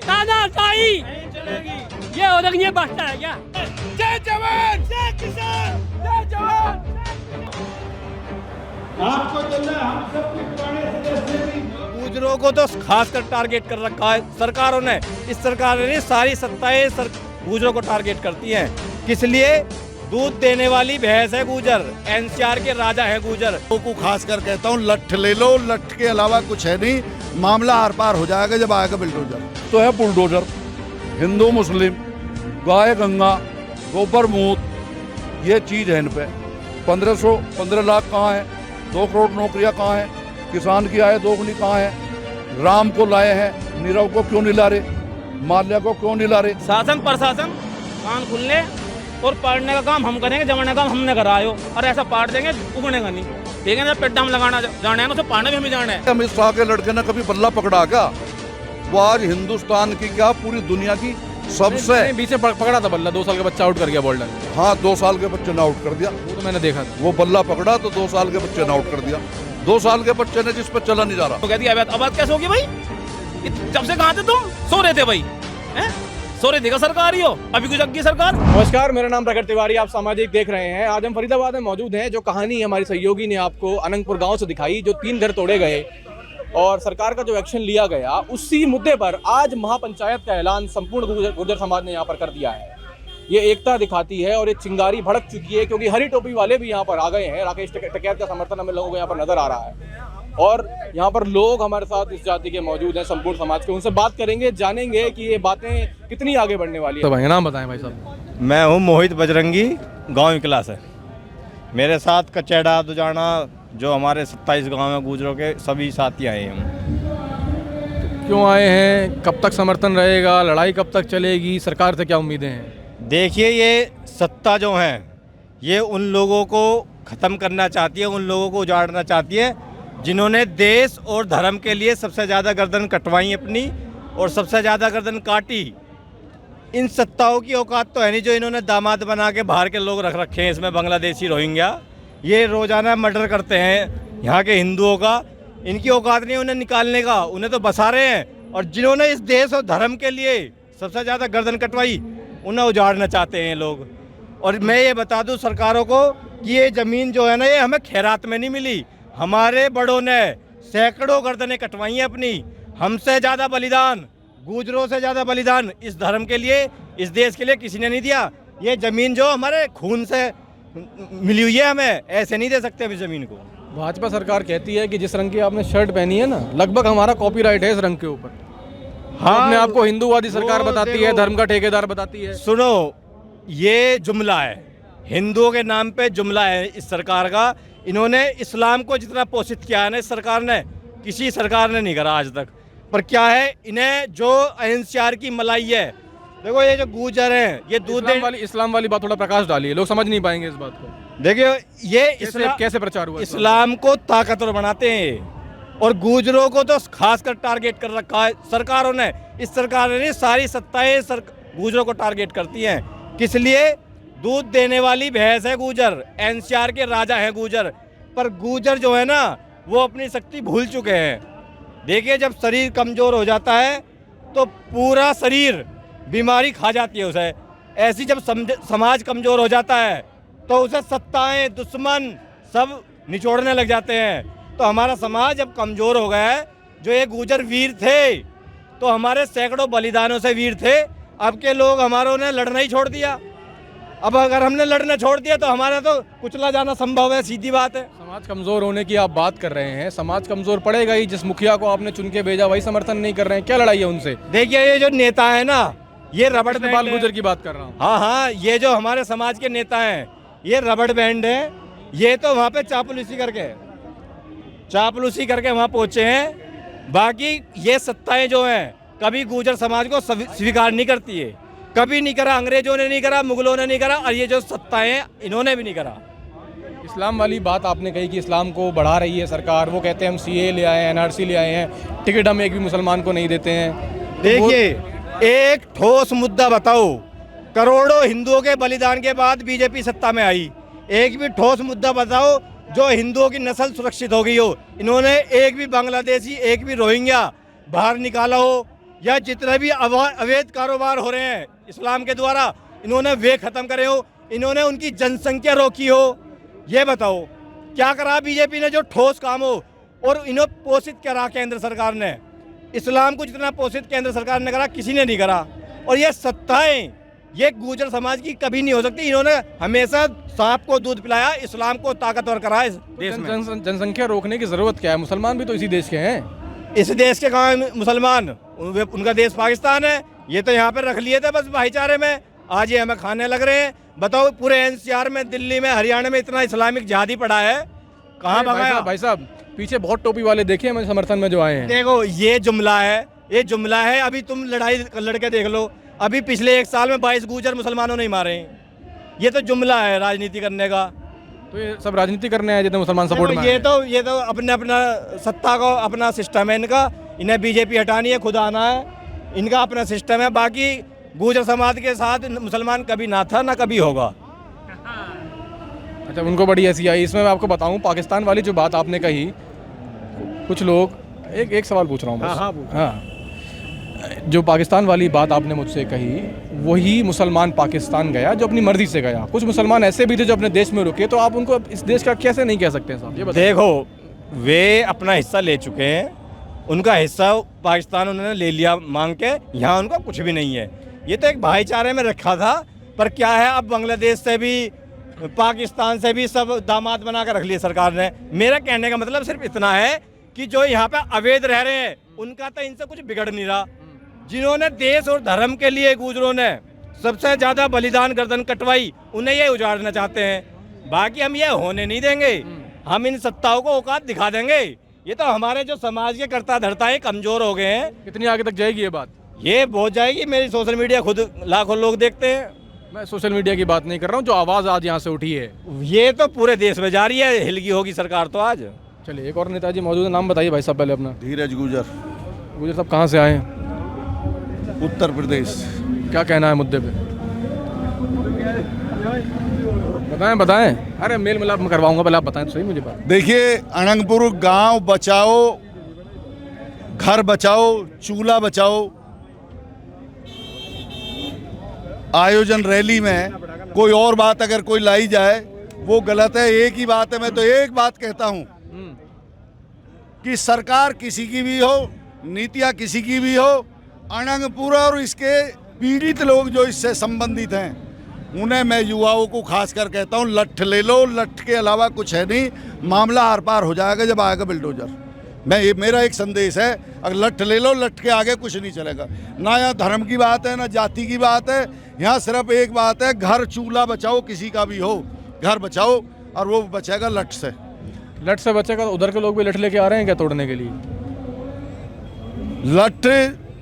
तानाशाही ये हो रही है, बचता है क्या? जय जवान जय किसान जय जवान। आपको चलना है, हम सबके पुराने सदस्य भी गुजरों को तो खासकर टारगेट कर रखा है सरकारों ने। इस सरकार ने सारी सत्ताएं गुजरों को टारगेट करती हैं। किस लिए? दूध देने वाली भैंस है गुजर, एनसीआर के राजा है गुजर। को खासकर कहता हूँ, लठ ले लो, लठ के अलावा कुछ है नहीं, मामला आर पार हो जाएगा जब आएगा बुलडोजर। तो है बुलडोजर, हिंदू मुस्लिम, गाय गंगा, गोबर मूत, ये चीज़ है इन पे। 15 लाख कहाँ है? 2 करोड़ नौकरियां कहाँ है? किसान की आय दोगुनी कहाँ है? राम को लाए हैं, नीरव को क्यों नहीं ला रहे? माल्या को क्यों नहीं ला रहे? शासन प्रशासन कान खुलने और पाड़ने का काम हम करेंगे, जमाने का काम हमने करायो, और ऐसा पाड़ देंगे उगने का नहीं। ठीक है ना, पेट हम लगाना जाने है ना, उसे पाड़ने भी हमें जाना है। अमित शाह के लड़के ने कभी बल्ला पकड़ा क्या? वो आज हिंदुस्तान की क्या पूरी दुनिया की सबसे बीच में पकड़ा था बल्ला, 2 साल का बच्चा आउट कर गया बॉल्डर। हाँ, 2 साल के बच्चे ने आउट कर दिया। वो तो मैंने देखा था। वो बल्ला पकड़ा तो 2 साल के बच्चे ने आउट कर दिया। 2 साल के बच्चे ने जिस पर चला नहीं जा रहा। तो कहती है अब कैसे होगी भाई? जब से कहाँ थे तुम? सो रहे थे भाई, हैं? सो रहे थे का सरकार ही हो, अभी कुछ अग्गी सरकार। नमस्कार, मेरा नाम प्रकट तिवारी, आप सामाजिक देख रहे हैं। आज हम फरीदाबाद में मौजूद हैं। जो कहानी हमारी सहयोगी ने आपको अनंगपुर गांव से दिखाई, जो 3 घर तोड़े गए और सरकार का जो एक्शन लिया गया, उसी मुद्दे पर आज महापंचायत का ऐलान संपूर्ण गुर्जर समाज ने यहाँ पर कर दिया है। ये एकता दिखाती है और ये चिंगारी भड़क चुकी है, क्योंकि हरी टोपी वाले भी यहाँ पर आ गए हैं। राकेश टिकैत का समर्थन हमें लोगों को यहाँ पर नजर आ रहा है और यहाँ पर लोग हमारे साथ इस जाति के मौजूद हैं, संपूर्ण समाज के। उनसे बात करेंगे, जानेंगे कि ये बातें कितनी आगे बढ़ने वाली है। तो भाई नाम बताएं भाई साहब। मैं हूँ मोहित बजरंगी, गाँव इकला से। मेरे साथ कचेड़ा दुजाना जो हमारे 27 गाँव में गुजरों के सभी साथी आए हैं। क्यों आए हैं? कब तक समर्थन रहेगा? लड़ाई कब तक चलेगी? सरकार से क्या उम्मीदें हैं? देखिए, ये सत्ता जो है ये उन लोगों को ख़त्म करना चाहती है, उन लोगों को उजाड़ना चाहती है जिन्होंने देश और धर्म के लिए सबसे ज़्यादा गर्दन कटवाई अपनी और सबसे ज़्यादा गर्दन काटी। इन सत्ताओं की औकात तो है नहीं जो इन्होंने दामाद बना के बाहर के लोग रख रखे हैं। इसमें बांग्लादेशी, रोहिंग्या, ये रोज़ाना मर्डर करते हैं यहाँ के हिंदुओं का। इनकी औकात नहीं उन्हें निकालने का, उन्हें तो बसा रहे हैं। और जिन्होंने इस देश और धर्म के लिए सबसे ज़्यादा गर्दन कटवाई, उन्हें उजाड़ना चाहते हैं लोग। और मैं ये बता दूं सरकारों को कि ये ज़मीन जो है ना, ये हमें खैरात में नहीं मिली। हमारे बड़ों ने सैकड़ों गर्दनें कटवाई हैं अपनी। हमसे ज़्यादा बलिदान, गुजरों से ज़्यादा बलिदान इस धर्म के लिए, इस देश के लिए किसी ने नहीं दिया। ये ज़मीन जो हमारे खून से मिली हुई है, हमें ऐसे नहीं दे सकते अभी ज़मीन को। भाजपा सरकार कहती है कि जिस रंग की आपने शर्ट पहनी है ना, लगभग हमारा कॉपीराइट है इस रंग के ऊपर। हाँ, अपने आपको हिंदूवादी सरकार बताती है, धर्म का ठेकेदार बताती है। सुनो, ये जुमला है, हिंदुओं के नाम पे जुमला है इस सरकार का। इन्होंने इस्लाम को जितना पोषित किया है ना इस सरकार ने, किसी सरकार ने नहीं करा आज तक। पर क्या है, इन्हें जो एनसीआर की मलाई है, देखो ये जो गुजर हैं, ये दूध इस्लाम वाली बात थोड़ा प्रकाश डालिए, लोग समझ नहीं पाएंगे इस बात को। देखिए, ये कैसे प्रचार हुआ? इस्लाम को ताकतवर बनाते हैं और गुजरों को तो खासकर टारगेट कर रखा है सरकारों ने। इस सरकार ने सारी सत्ताएं गुजरों को टारगेट करती हैं। किस लिए? दूध देने वाली भैंस है गुजर, एनसीआर के राजा है गुजर। पर गुजर जो है ना, वो अपनी शक्ति भूल चुके हैं। देखिए, जब शरीर कमज़ोर हो जाता है तो पूरा शरीर बीमारी खा जाती है उसे। ऐसी जब समाज कमज़ोर हो जाता है तो उसे सत्ताएं, दुश्मन सब निचोड़ने लग जाते हैं। तो हमारा समाज जब कमज़ोर हो गया है, जो ये गुजर वीर थे तो हमारे सैकड़ों बलिदानों से वीर थे, अब के लोग हमारों ने लड़ना ही छोड़ दिया। अब अगर हमने लड़ना छोड़ दिया तो हमारा तो कुचला जाना संभव है, सीधी बात है। समाज कमजोर होने की आप बात कर रहे हैं, समाज कमजोर पड़ेगा ही। जिस मुखिया को आपने चुन के भेजा वही समर्थन नहीं कर रहे हैं, क्या लड़ाई है उनसे? देखिए, ये जो नेता है ना, ये रबड़ बाल गुजर की बात कर रहा हूँ। हाँ, ये जो हमारे समाज के नेता हैं, ये रबड़ बैंड है। ये तो वहाँ पे चापलूसी करके वहाँ पहुँचे हैं। बाकी ये सत्ताएं जो हैं कभी गुजर समाज को स्वीकार नहीं करती है, कभी नहीं करा। अंग्रेजों ने नहीं करा, मुगलों ने नहीं करा, और ये जो सत्ताएं इन्होंने भी नहीं करा। इस्लाम वाली बात आपने कही कि इस्लाम को बढ़ा रही है सरकार। वो कहते हैं हम सीए ले आए हैं, एनआरसी ले आए हैं, टिकट हम एक भी मुसलमान को नहीं देते हैं। देखिए, एक ठोस मुद्दा बताओ, करोड़ों हिंदुओं के बलिदान के बाद बीजेपी सत्ता में आई, एक भी ठोस मुद्दा बताओ जो हिंदुओं की नस्ल सुरक्षित हो गई हो। इन्होंने एक भी बांग्लादेशी, एक भी रोहिंग्या बाहर निकाला हो, या जितने भी अवैध कारोबार हो रहे हैं इस्लाम के द्वारा, इन्होंने वे खत्म करे हो, इन्होंने उनकी जनसंख्या रोकी हो। ये बताओ क्या करा बीजेपी ने जो ठोस काम हो, और इन्हें पोषित करा केंद्र सरकार ने। इस्लाम को जितना पोषित केंद्र सरकार ने करा, किसी ने नहीं करा। और ये सत्ताएं ये गुर्जर समाज की कभी नहीं हो सकती। इन्होंने हमेशा सांप को दूध पिलाया, इस्लाम को ताकतवर करा इस देश में। जनसंख्या रोकने की जरूरत क्या है? मुसलमान भी तो इसी देश के हैं। इस देश के कहाँ हैं मुसलमान? उनका देश पाकिस्तान है। ये तो यहाँ पर रख लिए थे बस भाईचारे में, आज ये हमें खाने लग रहे हैं। बताओ पूरे एनसीआर में, दिल्ली में, हरियाणा में इतना इस्लामिक जिहादी पड़ा है, कहाँ भगाया? भाई साहब पीछे बहुत टोपी वाले देखे हमारे समर्थन में जो आए हैं। देखो ये जुमला है, ये जुमला है। अभी तुम लड़ाई लड़के देख लो, अभी पिछले 1 साल में 22 गुर्जर मुसलमानों ने मारे हैं। ये तो जुमला है राजनीति करने का। तो ये सब राजनीति करने हैं जितने मुसलमान सपोर्ट में। ये तो अपने अपना सत्ता को अपना सिस्टम है इनका। इन्हें बीजेपी हटानी है, खुद आना है, इनका अपना सिस्टम है। बाकी गुर्जर समाज के साथ मुसलमान कभी ना था ना कभी होगा। अच्छा, उनको बड़ी ऐसी आई। इसमें मैं आपको बताऊं, पाकिस्तान वाली जो बात आपने कही, कुछ लोग एक सवाल पूछ रहा हूँ बस। हाँ, जो पाकिस्तान वाली बात आपने मुझसे कही, वही मुसलमान पाकिस्तान गया जो अपनी मर्जी से गया। कुछ मुसलमान ऐसे भी थे जो अपने देश में रुके, तो आप उनको इस देश का कैसे नहीं कह सकते साहब? ये बताइए। देखो वे अपना हिस्सा ले चुके हैं, उनका हिस्सा पाकिस्तान उन्होंने ले लिया मांग के, यहाँ उनका कुछ भी नहीं है। ये तो एक भाईचारे में रखा था, पर क्या है अब बांग्लादेश से भी पाकिस्तान से भी सब दामाद बना कर रख लिए सरकार ने। मेरा कहने का मतलब सिर्फ इतना है कि जो यहाँ पे अवैध रह रहे हैं उनका तो इनसे कुछ बिगड़ नहीं रहा। जिन्होंने देश और धर्म के लिए गुजरों ने सबसे ज़्यादा बलिदान गर्दन कटवाई, उन्हें ये उजाड़ना चाहते हैं। बाकी हम ये होने नहीं देंगे, हम इन सत्ताओं को औकात दिखा देंगे। ये तो हमारे जो समाज के कर्ता धर्ताएं कमज़ोर हो गए हैं। कितनी आगे तक जाएगी ये बात? ये बहुत जाएगी। मेरी सोशल मीडिया खुद लाखों लोग देखते हैं। मैं सोशल मीडिया की बात नहीं कर रहा हूँ, जो आवाज़ आज यहाँ से उठी है ये तो पूरे देश में जारी है, हिलगी होगी सरकार तो आज। चलिए, एक और नेताजी मौजूद है, नाम बताइए भाई साहब पहले अपना। धीरज गुजर, गुजर साहब कहाँ से आए हैं? उत्तर प्रदेश। क्या कहना है मुद्दे पे? बताएं। अरे मेल मिलाप में करवाऊंगा, पहले आप बताएं तो सही मुझे बात। देखिए, अनंगपुर गांव बचाओ, घर बचाओ, चूल्हा बचाओ आयोजन रैली में कोई और बात अगर कोई लाई जाए वो गलत है। एक ही बात है, मैं तो एक बात कहता हूं कि सरकार किसी की भी हो, नीतियां किसी की भी हो, अनंगपुर और इसके पीड़ित लोग जो इससे संबंधित हैं, उन्हें मैं युवाओं को खास कर कहता हूं, लठ ले लो, लठ के अलावा कुछ है नहीं। मामला आर पार हो जाएगा जब आएगा बिल्डोजर। मेरा एक संदेश है, अगर लठ ले लो, लठ के आगे कुछ नहीं चलेगा। ना यहाँ धर्म की बात है, ना जाति की बात है, यहाँ सिर्फ एक बात है, घर चूल्हा बचाओ, किसी का भी हो घर बचाओ, और वो बचेगा लठ से। लठ से बचेगा तो उधर के लोग भी लठ लेके आ रहे हैं क्या तोड़ने के लिए? लठ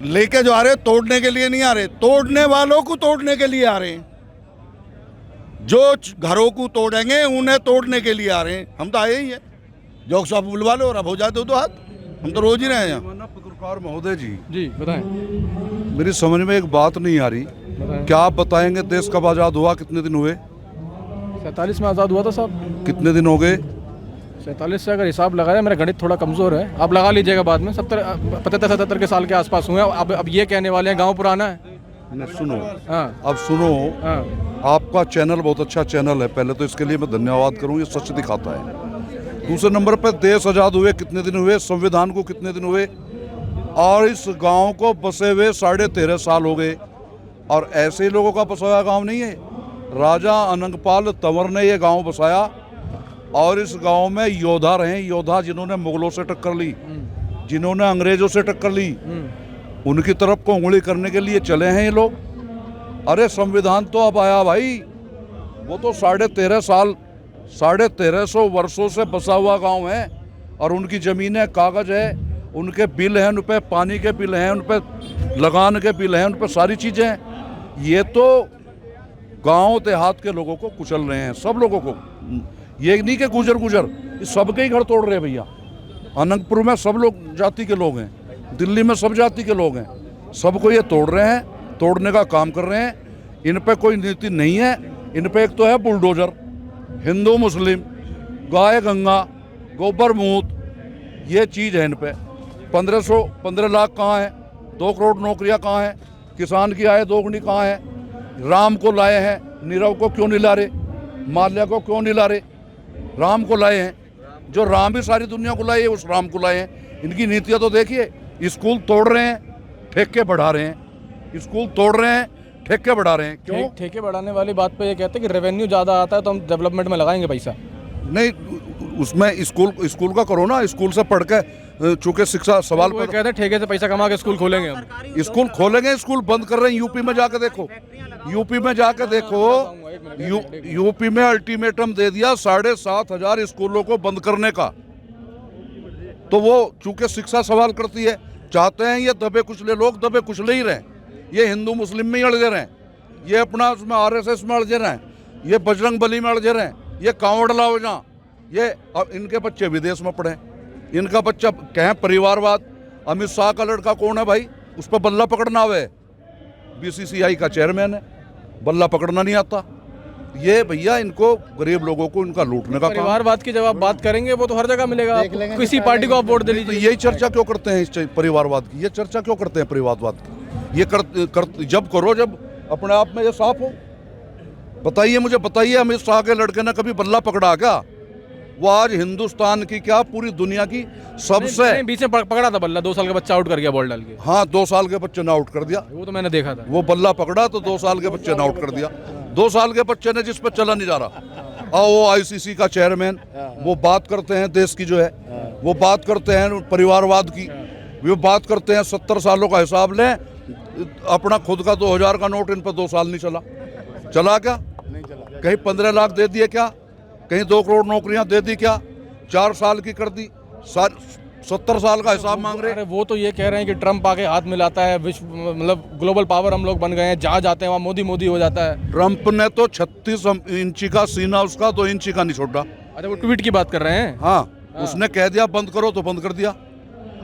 लेके जो आ रहे, तोड़ने के लिए नहीं आ रहे, तोड़ने वालों को तोड़ने के लिए आ रहे हैं। जो घरों को तोड़ेंगे उन्हें तोड़ने के लिए आ रहे हैं। हम तो आए ही हैं, जोक साहब बुलवा लो और अब हो जाए दो हाथ। हम तो रोज ही रहे हैं यहाँ। पत्रकार महोदय जी, बताएं। मेरी समझ में एक बात नहीं आ रही, क्या आप बताएंगे देश कब आज़ाद हुआ, कितने दिन हुए? 47 में आज़ाद हुआ था साहब। कितने दिन हो गए? 47 से अगर हिसाब लगाया, मेरा गणित थोड़ा कमज़ोर है, आप लगा लीजिएगा बाद में। 75-77 के साल के आसपास हुए। अब ये कहने वाले हैं गाँव पुराना है। सुनो, हाँ, अब सुनो, हाँ, आपका चैनल बहुत अच्छा चैनल है, पहले तो इसके लिए मैं धन्यवाद करूँ, ये सच दिखाता है। दूसरे नंबर पर देश आज़ाद हुए कितने दिन हुए, संविधान को कितने दिन हुए, और इस गांव को बसे हुए 13.5 साल हो गए। और ऐसे ही लोगों का बसा हुआ गांव नहीं है। राजा अनंगपाल तंवर ने ये गांव बसाया, और इस गांव में योद्धा रहे, योद्धा जिन्होंने मुगलों से टक्कर ली, जिन्होंने अंग्रेजों से टक्कर ली, उनकी तरफ को उंगली करने के लिए चले हैं ये लोग। अरे संविधान तो अब आया भाई, वो तो 1350 वर्षों से बसा हुआ गांव है, और उनकी ज़मीनें कागज़ है, उनके बिल हैं, उन पर पानी के बिल हैं, उन पर लगान के बिल हैं, उन पर सारी चीज़ें हैं। ये तो गांव देहात के लोगों को कुचल रहे हैं, सब लोगों को। ये नहीं कि गुजर सबके ही घर तोड़ रहे हैं भैया। अनंतपुर में सब लोग जाति के लोग हैं, दिल्ली में सब जाति के लोग हैं, सबको ये तोड़ रहे हैं, तोड़ने का काम कर रहे हैं। इन पे कोई नीति नहीं है। इन पे एक तो है बुलडोजर, हिंदू मुस्लिम, गाय गंगा, गोबर मूत, ये चीज़ है इन पे। 15 लाख कहाँ है, 2 करोड़ नौकरियां कहाँ हैं? किसान की आय दोगुनी कहाँ है? राम को लाए हैं, नीरव को क्यों नहीं ला रहे? माल्या को क्यों नहीं ला रहे? राम को लाए हैं, जो राम भी सारी दुनिया को लाए, उस राम को लाए हैं। इनकी नीतियां तो देखिए, स्कूल तोड़ रहे हैं, ठेके बढ़ा रहे हैं। स्कूल तोड़ रहे हैं, ठेके बढ़ा रहे हैं। क्यों? ठेके बढ़ाने वाली बात पे ये कहते हैं कि रेवेन्यू ज़्यादा आता है तो हम डेवलपमेंट में लगाएंगे पैसा। नहीं, उसमें स्कूल का करो ना। स्कूल से पढ़ के चूंकि शिक्षा सवाल वो कहते हैं ठेके से पैसा कमा के स्कूल खोलेंगे हम। स्कूल खोलेंगे, स्कूल बंद कर रहे हैं। यूपी में जाके देखो, यूपी में जाके देखो, यूपी में अल्टीमेटम दे दिया 7,500 स्कूलों को बंद करने का। तो वो चूंकि शिक्षा सवाल करती है, चाहते हैं ये दबे कुचले लोग दबे कुचले ही रहें। ये हिंदू मुस्लिम में ही अड़जे रहें, ये अपना उसमें RSS में अड़जे रहें, ये बजरंग बली में अड़जे रहें, ये कांवड़ लाओ जहाँ, ये अब इनके बच्चे विदेश में पढ़े, इनका बच्चा कहें परिवारवाद। अमित शाह का लड़का कौन है भाई? उस पर बल्ला पकड़ना हुआ है, BCCI का चेयरमैन है, बल्ला पकड़ना नहीं आता। ये भैया इनको गरीब लोगों को इनका लूटने का काम। परिवारवाद की जब आप बात करेंगे वो तो हर जगह मिलेगा, किसी पार्टी को आप वोट दे तो लीजिए। यही चर्चा क्यों करते हैं इस परिवारवाद की? ये चर्चा क्यों करते हैं परिवारवाद की? ये जब करो जब अपने आप में ये साफ हो। बताइए मुझे, बताइए अमित शाह के लड़के ने कभी बल्ला पकड़ा क्या? वो आज हिंदुस्तान की क्या पूरी दुनिया की सबसे बीच में पकड़ा था बल्ला, 2 साल का बच्चा आउट कर गया बॉल डाल के। हाँ, 2 साल के बच्चे ने आउट कर दिया। वो तो मैंने देखा था। वो बल्ला पकड़ा तो 2 साल के बच्चे ने आउट कर दिया। 2 साल के बच्चे ने जिस पर चला नहीं जा रहा। और वो ICC का चेयरमैन, वो बात करते हैं देश की जो है, वो बात करते हैं परिवारवाद की, वो बात करते हैं 70 सालों का हिसाब लें, अपना खुद का 2000 का नोट इन पर 2 साल नहीं चला क्या? कहीं 15 लाख दे दिए क्या? कहीं 2 करोड़ नौकरियां दे दी क्या? 4 साल की कर दी, 70 साल का हिसाब मांग रहे। अरे वो तो ये कह रहे हैं कि ट्रम्प आके हाथ मिलाता है, विश्व मतलब ग्लोबल पावर हम लोग बन गए हैं, जहाँ जाते हैं वहाँ मोदी मोदी हो जाता है। ट्रम्प ने तो 36 इंची का सीना उसका 2 इंची का नहीं छोड़ा। अच्छा, वो ट्वीट की बात कर रहे हैं। हाँ, उसने कह दिया बंद करो तो बंद कर दिया।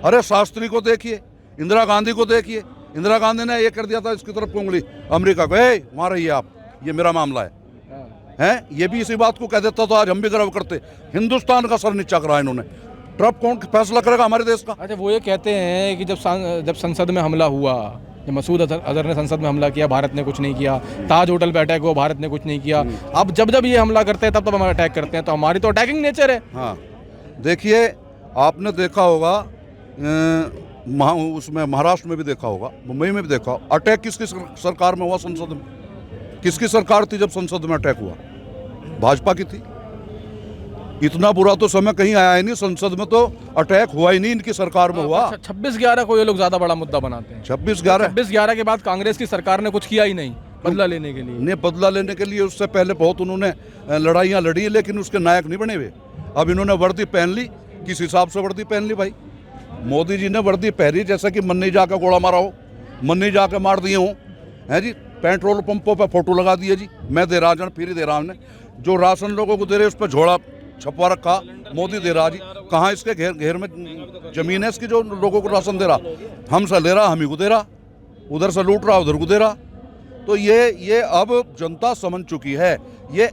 अरे शास्त्री को देखिए, इंदिरा गांधी को देखिए, इंदिरा गांधी ने ये कर दिया था इसकी तरफ उंगली अमेरिका को, वहाँ रहिए आप, ये मेरा मामला है। ये भी इसी बात को कह देता तो आज हम भी गर्व करते। हिंदुस्तान का सर नीचा करा इन्होंने। ट्रम्प कौन फैसला करेगा हमारे देश का? अच्छा, वो ये कहते हैं कि जब संसद में हमला हुआ, जब मसूद अजहर ने संसद में हमला किया, भारत ने कुछ नहीं किया। ताज होटल पे अटैक हुआ, भारत ने कुछ नहीं किया। अब जब ये हमला करते हैं तब हम अटैक करते हैं, तो हमारी तो अटैकिंग नेचर है। हाँ, देखिए आपने देखा होगा उसमें महाराष्ट्र में भी देखा होगा, मुंबई में भी देखा। अटैक किसकी सरकार में हुआ? संसद में। किसकी सरकार थी जब संसद में अटैक हुआ? भाजपा की थी। इतना बुरा तो समय कहीं आया ही नहीं, संसद में तो अटैक हुआ ही नहीं, इनकी सरकार में हुआ। 26/11 को ये लोग ज्यादा बड़ा मुद्दा बनाते हैं। 26/11 के बाद कांग्रेस की सरकार ने कुछ किया ही नहीं बदला लेने के लिए। नहीं, बदला लेने के लिए उससे पहले बहुत उन्होंने लड़ाइयाँ लड़ी, लेकिन उसके नायक नहीं बने हुए। अब इन्होंने वर्दी पहन ली, किस हिसाब से वर्दी पहन ली भाई? मोदी जी ने वर्दी पहनी जैसा कि मन्नी जाकर गोला मारा हो, मन्नी जाकर मार दिए हो, है जी। पेट्रोल पंपों पर फोटो लगा दिए जी, मैं दे रहा, जन फ्री दे रहा हमने। जो राशन लोगों को दे रहे उस पर झोड़ा छपवा रखा, मोदी दे रहा जी। कहाँ इसके घेर में जमीन है इसकी जो लोगों को राशन दे रहा? हमसे ले रहा, हम ही को दे रहा, उधर से लूट रहा, उधर को दे रहा। तो ये अब जनता समझ चुकी है। ये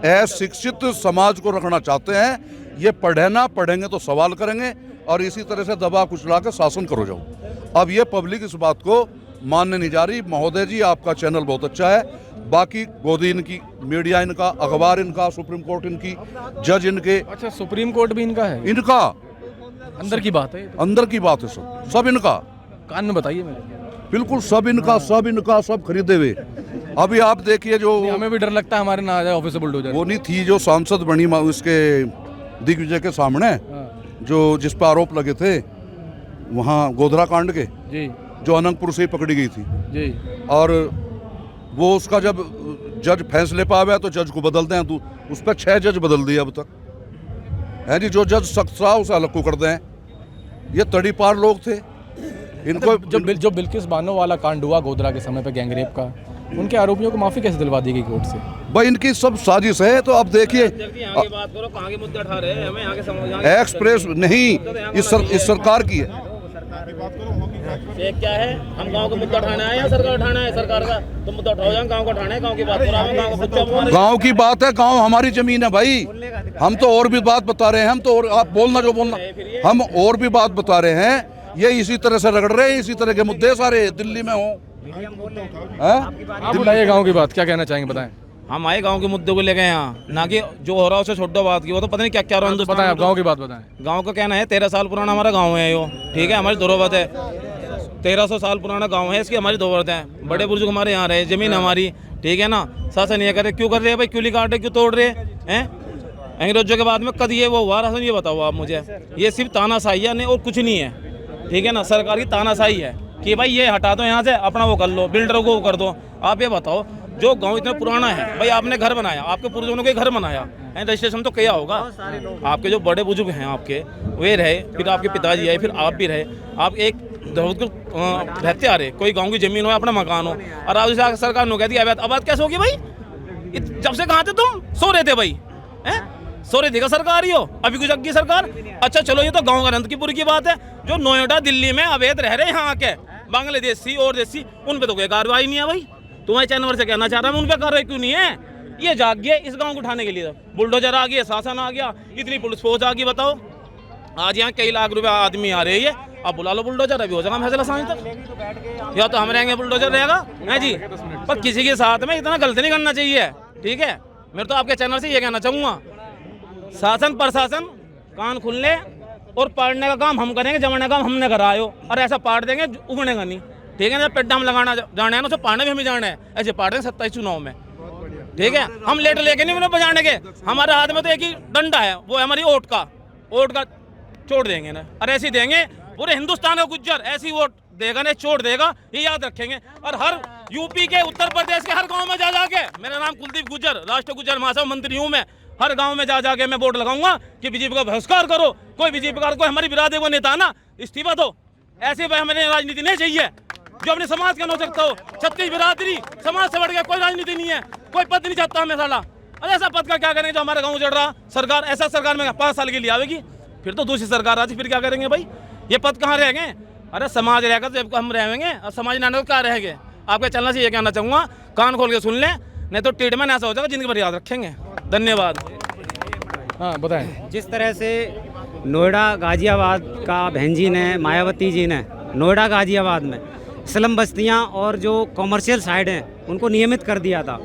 अशिक्षित समाज को रखना चाहते हैं। ये पढ़ेंगे तो सवाल करेंगे और इसी तरह से दबा कुचला के शासन करो जाओ। अब ये पब्लिक इस बात को मानने नहीं जा रही। महोदय जी, आपका चैनल बहुत अच्छा है, बाकी गोदी इनकी, मीडिया इनका, अखबार इनका, सुप्रीम कोर्ट इनकी, जज इनके। अच्छा, सुप्रीम कोर्ट भी इनका है? इनका अंदर की बात है, अंदर की बात है, सब इनका। कान में बताइए मेरे। बिल्कुल सब इनका, सब खरीदे हुए। अभी आप देखिए, जो हमें भी डर लगता है हमारे ना आ जाए ऑफिस से बुलडोजर। वो नहीं थी जो सांसद बनी उसके दिग्विजय के सामने, जो जिस पर आरोप लगे थे वहाँ गोधरा कांड के जी, जो अनंतपुर से ही पकड़ी गई थी जी। और वो उसका जब जज फैसले पा गया तो जज को बदलते हैं, तो उस पर 6 जज बदल दिए अब तक, है जी। जो जज सख्त था उसे अलग को करते हैं। ये तड़ी पार लोग थे। इनको जो बिल्किस बानो वाला कांड हुआ गोधरा के समय पे, गैंगरेप का, उनके आरोपियों को माफी कैसे दिलवा दी गई कोर्ट से? भाई इनकी सब साजिश है। तो अब देखिए, बात करो, कहाँ के मुद्दे उठा रहे हैं, हमें यहाँ के समझ एक्सप्रेस नहीं, इस सरकार की है। ये क्या है? हम गांव का मुद्दा उठाना है या सरकार उठाना है? सरकार का तो मुद्दा उठाओ, जाए गांव का उठाना है, गांव की बात करो। गांव की बात है, गांव हमारी जमीन है भाई। हम तो और भी बात बता रहे हैं, हम तो और, आप बोलना जो बोलना, हम और भी बात बता रहे हैं ये इसी तरह से रगड़ रहे हैं, इसी तरह के मुद्दे सारे दिल्ली में हो। आप बताइए गाँव की बात क्या कहना चाहेंगे, बताएं। हम आए गांव के मुद्दे को लेके यहाँ, ना कि जो हो रहा है उसे छोड़ो बात की, वो तो पता नहीं क्या क्या हो रहा है हिंदुस्तान बताएं, में। आप गाँव की बात बताएं। गांव का कहना है 13 साल पुराना हमारा गांव है यो, ठीक है, हमारी धरोहर है। 1300 साल पुराना गांव है, इसकी हमारी धरोहर है। बड़े बुजुर्ग हमारे यहाँ रहे, जमीन हमारी, ठीक है ना। शासन ये करे, क्यों कर रहे हैं भाई, क्यों नहीं काट रहे, क्यों तोड़ रहे हैं? अंग्रेजों के बाद में कद ये वो हुआ राशन, ये बताओ आप मुझे। ये सिर्फ तानाशाही है, नहीं और कुछ नहीं है, ठीक है ना। सरकार की तानाशाही है कि भाई ये हटा दो यहाँ से, अपना वो कर लो, बिल्डरों को वो कर दो। आप ये बताओ, जो गांव इतना पुराना है भाई, आपने घर बनाया, आपके पूर्वजों ने घर बनाया, रजिस्ट्रेशन तो किया होगा। आपके जो बड़े बुजुर्ग हैं आपके, वे रहे, फिर आपके पिताजी आए, फिर आप भी रहे। आप एक धरोहर को रहते आ रहे, कोई गांव की जमीन हो, अपना मकान हो, और आप जैसे सरकार ने कह दिया अब कैसे होगी भाई? जब से कहाँ थे तुम? सो रहे थे भाई, हैं? सो रहे थे सरकार ही हो, अभी कुछ अग्गी सरकार। अच्छा चलो, ये तो गाँव का अनंतपुर की बात है। जो नोएडा दिल्ली में अवैध रह रहे हैं यहाँ के बांग्लादेशी और देसी, उन पे तो कोई कार्रवाई नहीं है भाई। तुम्हारे चैनल से कहना चाह रहा हूँ, उन पे कार्रवाई क्यों नहीं है? ये जाग गया इस गांव को उठाने के लिए, बुलडोजर आ गया, शासन आ गया, इतनी पुलिस फोर्स आ गई। बताओ, आज यहाँ कई लाख रुपए आदमी आ रहे हैं, अब बुला लो बुलडोजर, अभी हो जाएगा फैसला सांझ तक। या तो हम रहेंगे, बुलडोजर रहेगा, है जी। पर किसी के साथ में इतना गलती नहीं करना चाहिए, ठीक है। मैं तो आपके चैनल से ये कहना चाहूँगा, शासन प्रशासन कान खुलने और पाड़ने का काम हम करेंगे, जमाने का काम हमने कराए हो, और ऐसा पाड़ देंगे उगनेगा नहीं, ठीक है ना। पेड्डा हम लगाना जाना है ना, उसे पाड़ने भी हमें जाना है, ऐसे पाड़ देंगे 27 चुनाव में, ठीक है। हम लेट लेके नहीं बजाने के, हमारे हाथ में तो एक ही डंडा है, वो है हमारी वोट का छोड़ देंगे ना, और ऐसे देंगे पूरे हिंदुस्तान का गुज्जर ऐसी वोट देगा ना, छोड़ देगा, ये याद रखेंगे। और हर यूपी के, उत्तर प्रदेश के हर गांव में जा जाके, मेरा नाम कुलदीप गुज्जर, राष्ट्रीय गुज्जर महासभा मंत्री हूँ मैं, हर गांव में जा जाके मैं वोट लगाऊंगा कि बीजेपी का बहिष्कार करो। कोई बीजेपी का कोई हमारी बिरादरी को नेता ना इस्तीफा दो, ऐसे भाई हमें राजनीति नहीं चाहिए जो अपने समाज का हो सकता हो। 36 बिरादरी, समाज से बढ़ गया कोई राजनीति नहीं है, कोई पद नहीं चाहता हमें साला। अरे ऐसा पद का क्या करेंगे जो हमारा गाँव उजड़ रहा? सरकार ऐसा सरकार में 5 साल के लिए आवेगी, फिर तो दूसरी सरकार आती, फिर क्या करेंगे भाई? ये पद कहाँ रह गए? अरे समाज रहेगा तो जब हम रहेंगे, और समाज ना तो क्या रहेंगे? आपके चलना से ये कहना चाहूँगा, कान खोल के सुन लें, नहीं तो ट्रीटमेंट ऐसा हो जाएगा जिंदगी भर याद रखेंगे। धन्यवाद। हाँ बताएं। जिस तरह से नोएडा गाजियाबाद का बहन जी ने, मायावती जी ने नोएडा गाजियाबाद में स्लम बस्तियां और जो कॉमर्शियल साइड हैं उनको नियमित कर दिया था,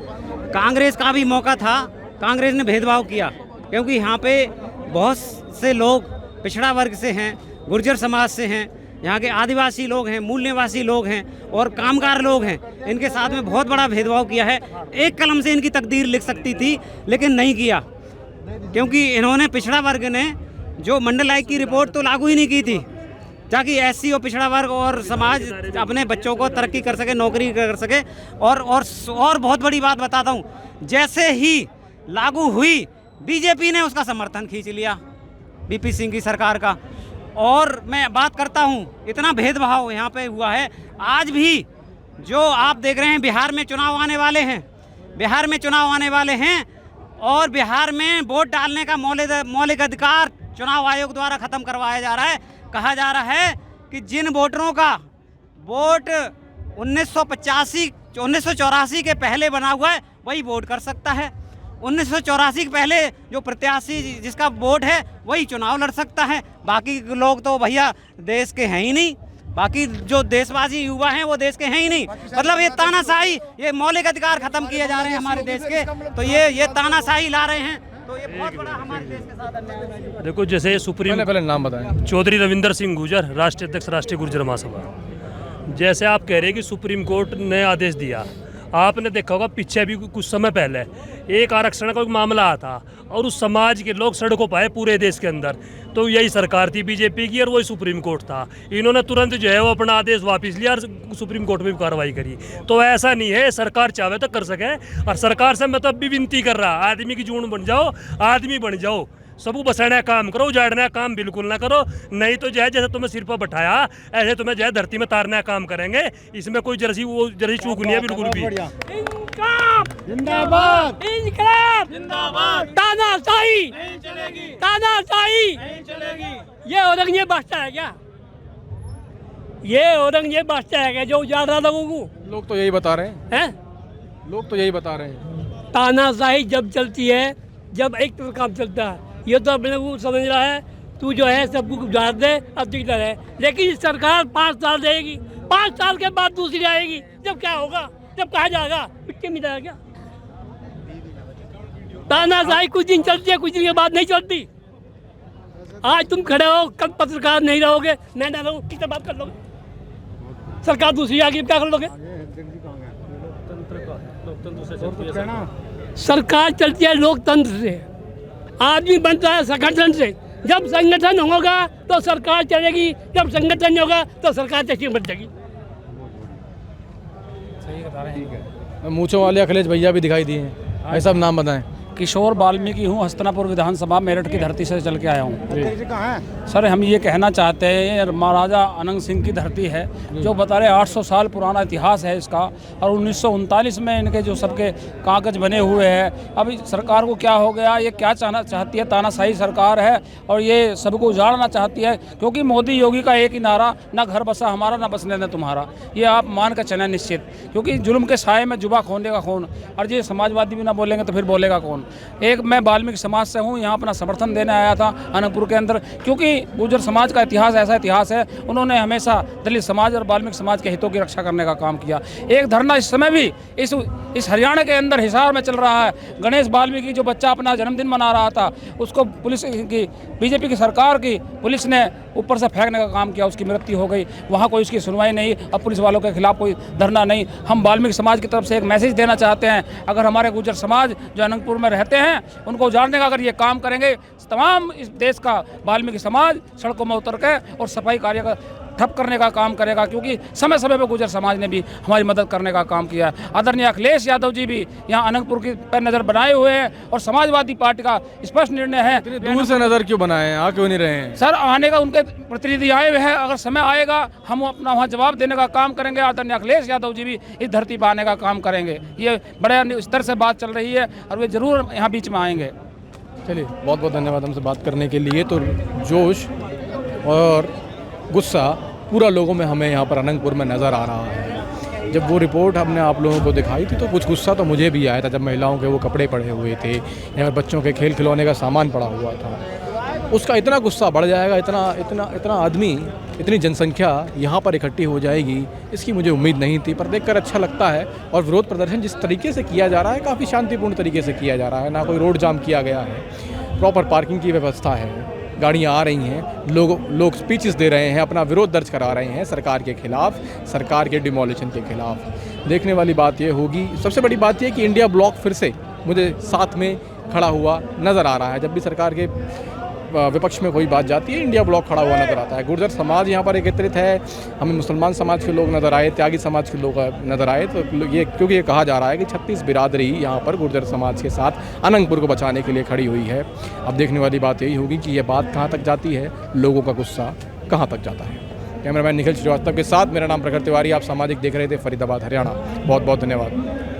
कांग्रेस का भी मौका था, कांग्रेस ने भेदभाव किया, क्योंकि यहाँ पे बहुत से लोग पिछड़ा वर्ग से हैं, गुर्जर समाज से हैं, यहाँ के आदिवासी लोग हैं, मूल निवासी लोग हैं और कामगार लोग हैं, इनके साथ में बहुत बड़ा भेदभाव किया है। एक कलम से इनकी तकदीर लिख सकती थी, लेकिन नहीं किया, क्योंकि इन्होंने पिछड़ा वर्ग ने जो मंडल आयोग की रिपोर्ट तो लागू ही नहीं की थी, ताकि एससी और पिछड़ा वर्ग और समाज अपने बच्चों को तरक्की कर सके, नौकरी कर सके। और बहुत बड़ी बात बताता हूँ, जैसे ही लागू हुई बीजेपी ने उसका समर्थन खींच लिया, बीपी सिंह की सरकार का। और मैं बात करता हूँ, इतना भेदभाव यहाँ पे हुआ है। आज भी जो आप देख रहे हैं, बिहार में चुनाव आने वाले हैं, बिहार में चुनाव आने वाले हैं, और बिहार में वोट डालने का मौलिक अधिकार चुनाव आयोग द्वारा ख़त्म करवाया जा रहा है। कहा जा रहा है कि जिन वोटरों का वोट 1984 के पहले बना हुआ है वही वोट कर सकता है। 1984 के पहले जो प्रत्याशी जिसका वोट है वही चुनाव लड़ सकता है, बाकी लोग तो भैया देश के हैं ही नहीं, बाकी जो देशवासी युवा हैं वो देश के हैं ही नहीं। मतलब ये तानाशाही, ये मौलिक अधिकार खत्म किए जा रहे हैं हमारे देश के, तो ये तानाशाही ला रहे हैं, तो ये बहुत बड़ा हमारे देश के साथ अन्याय है। देखो, जैसे सुप्रीम, पहले नाम बताएं। चौधरी रविंदर सिंह गुर्जर, राष्ट्रीय अध्यक्ष राष्ट्रीय गुर्जर महासभा। जैसे आप कह रहे हैं कि सुप्रीम कोर्ट ने आदेश दिया, आपने देखा होगा पीछे भी कुछ समय पहले एक आरक्षण का मामला आया था और उस समाज के लोग सड़कों पर आए पूरे देश के अंदर, तो यही सरकार थी बीजेपी की और वही सुप्रीम कोर्ट था। इन्होंने तुरंत जो है वो अपना आदेश वापस लिया और सुप्रीम कोर्ट में भी कार्रवाई करी। तो ऐसा नहीं है, सरकार चाहे तो कर सके, और सरकार से मैं तो अब भी विनती कर रहा, आदमी की जून बन जाओ, आदमी बन जाओ, सबू बसाना काम करो, उजाड़ना काम बिल्कुल ना करो। नहीं तो जो है जैसे तुम्हें सिर पर बैठाया ऐसे तुम्हें जो है धरती में तारना काम करेंगे। इसमें कोई जर्सी चूक नहीं है बिल्कुल भी। जिंदाबाद, इंकलाब जिंदाबाद, तानाशाही, नहीं चलेगी, तानाशाही। नहीं चलेगी। ये औरंगजेब बादशाह है क्या? ये औरंगजेब बादशाह है क्या जो उजाड़ रहा लोगों को? लोग तो यही बता रहे हैं, लोग तो यही बता रहे हैं। तानाशाही जब चलती है, जब एक तरफ काम चलता है, ये तो अपने वो समझ रहा है तू जो है सब कुछ उजाड़ दे, अब दिख रहा है। लेकिन सरकार 5 साल देगी, 5 साल के बाद दूसरी आएगी, जब क्या होगा, जब कहा जाएगा मिट्टी में जाएगा। तानाशाही कुछ दिन चलती है, कुछ दिन के बाद नहीं चलती। आज तुम खड़े हो, कल पत्रकार नहीं रहोगे, मैं ना रहूँ, किससे बात कर लोगे? सरकार दूसरी आ गई, क्या कर लोगे? सरकार चलती है लोकतंत्र से, आदमी बनता है संगठन से। जब संगठन होगा तो सरकार चलेगी, जब संगठन नहीं होगा तो सरकार कैसी बन जाएगी। सही बता रहे हैं। मूंछों वाले अखिलेश भैया भी दिखाई दिए हैं, भाई साहब नाम बताएं। किशोर वाल्मीकि हूँ, हस्तिनापुर विधानसभा मेरठ की धरती से चल के आया हूँ। सर हम ये कहना चाहते हैं, महाराजा अनंग सिंह की धरती है, जो बता रहे 800 साल पुराना इतिहास है इसका, और 1939 में इनके जो सबके कागज बने हुए हैं। अभी सरकार को क्या हो गया, ये क्या चाहती है? तानाशाही सरकार है और ये सबको उजाड़ना चाहती है, क्योंकि मोदी योगी का एक ही नारा, ना घर बसा हमारा, ना बसने दें तुम्हारा। ये आप मान कर चलें निश्चित, क्योंकि जुल्म के साए में जुबा खोने का खून, और ये समाजवादी भी ना बोलेंगे तो फिर बोलेगा कौन? एक मैं वाल्मीकि समाज से हूँ, यहाँ अपना समर्थन देने आया था अनंतपुर के अंदर, क्योंकि गुर्जर समाज का इतिहास ऐसा इतिहास है, उन्होंने हमेशा दलित समाज और वाल्मीकि समाज के हितों की रक्षा करने का काम किया। एक धरना इस समय भी इस हरियाणा के अंदर हिसार में चल रहा है। गणेश वाल्मीकि जो बच्चा अपना जन्मदिन मना रहा था, उसको पुलिस की, बीजेपी की सरकार की पुलिस ने ऊपर से फेंकने का काम किया, उसकी मृत्यु हो गई। वहाँ कोई उसकी सुनवाई नहीं, अब पुलिस वालों के खिलाफ कोई धरना नहीं। हम वाल्मीकि समाज की तरफ से एक मैसेज देना चाहते हैं, अगर हमारे गुर्जर समाज जो अनंतपुर में रहते हैं उनको उजाड़ने का अगर ये काम करेंगे, तमाम इस देश का वाल्मीकि समाज सड़कों में उतर के और सफाई कार्य का ठप करने का काम करेगा, क्योंकि समय समय पर गुर्जर समाज ने भी हमारी मदद करने का काम किया है। आदरणीय अखिलेश यादव जी भी यहाँ अनंतपुर की पर नज़र बनाए हुए हैं, और समाजवादी पार्टी का स्पष्ट निर्णय है। दूर से नज़र क्यों बनाए हैं, आ क्यों नहीं रहे हैं? सर आने का उनके प्रतिनिधि आए हुए हैं, अगर समय आएगा हम अपना वहाँ जवाब देने का काम करेंगे। आदरणीय अखिलेश यादव जी भी इस धरती पर आने का काम करेंगे। ये बड़े स्तर से बात चल रही है और वे जरूर यहाँ बीच में आएंगे। चलिए बहुत बहुत धन्यवाद हमसे बात करने के लिए। तो जोश और गुस्सा पूरा लोगों में हमें यहाँ पर अनंतपुर में नज़र आ रहा है। जब वो रिपोर्ट हमने आप लोगों को दिखाई थी तो कुछ गुस्सा तो मुझे भी आया था, जब महिलाओं के वो कपड़े पड़े हुए थे, यहाँ बच्चों के खेल खिलौने का सामान पड़ा हुआ था। उसका इतना गुस्सा बढ़ जाएगा, इतना आदमी, इतनी जनसंख्या यहाँ पर इकट्ठी हो जाएगी, इसकी मुझे उम्मीद नहीं थी। पर देखकर अच्छा लगता है। और विरोध प्रदर्शन जिस तरीके से किया जा रहा है, काफ़ी शांतिपूर्ण तरीके से किया जा रहा है, ना कोई रोड जाम किया गया है, प्रॉपर पार्किंग की व्यवस्था है, गाड़ियाँ आ रही हैं, लोग स्पीचेस दे रहे हैं, अपना विरोध दर्ज करा रहे हैं सरकार के खिलाफ, सरकार के डिमोलिशन के खिलाफ। देखने वाली बात ये होगी, सबसे बड़ी बात ये कि इंडिया ब्लॉक फिर से मुझे साथ में खड़ा हुआ नज़र आ रहा है। जब भी सरकार के विपक्ष में कोई बात जाती है, इंडिया ब्लॉक खड़ा हुआ नज़र आता है। गुर्जर समाज यहाँ पर एकत्रित है, हमें मुसलमान समाज के लोग नज़र आए, त्यागी समाज के लोग नज़र आए। तो ये क्योंकि ये कहा जा रहा है कि 36 बिरादरी यहाँ पर गुर्जर समाज के साथ अनंतपुर को बचाने के लिए खड़ी हुई है। अब देखने वाली बात यही होगी कि ये बात कहाँ तक जाती है, लोगों का गुस्सा कहाँ तक जाता है। कैमरामैन निखिल श्रीवास्तव के साथ मेरा नाम प्रखर तिवारी, आप सामाजिक देख रहे थे फरीदाबाद हरियाणा। बहुत बहुत धन्यवाद।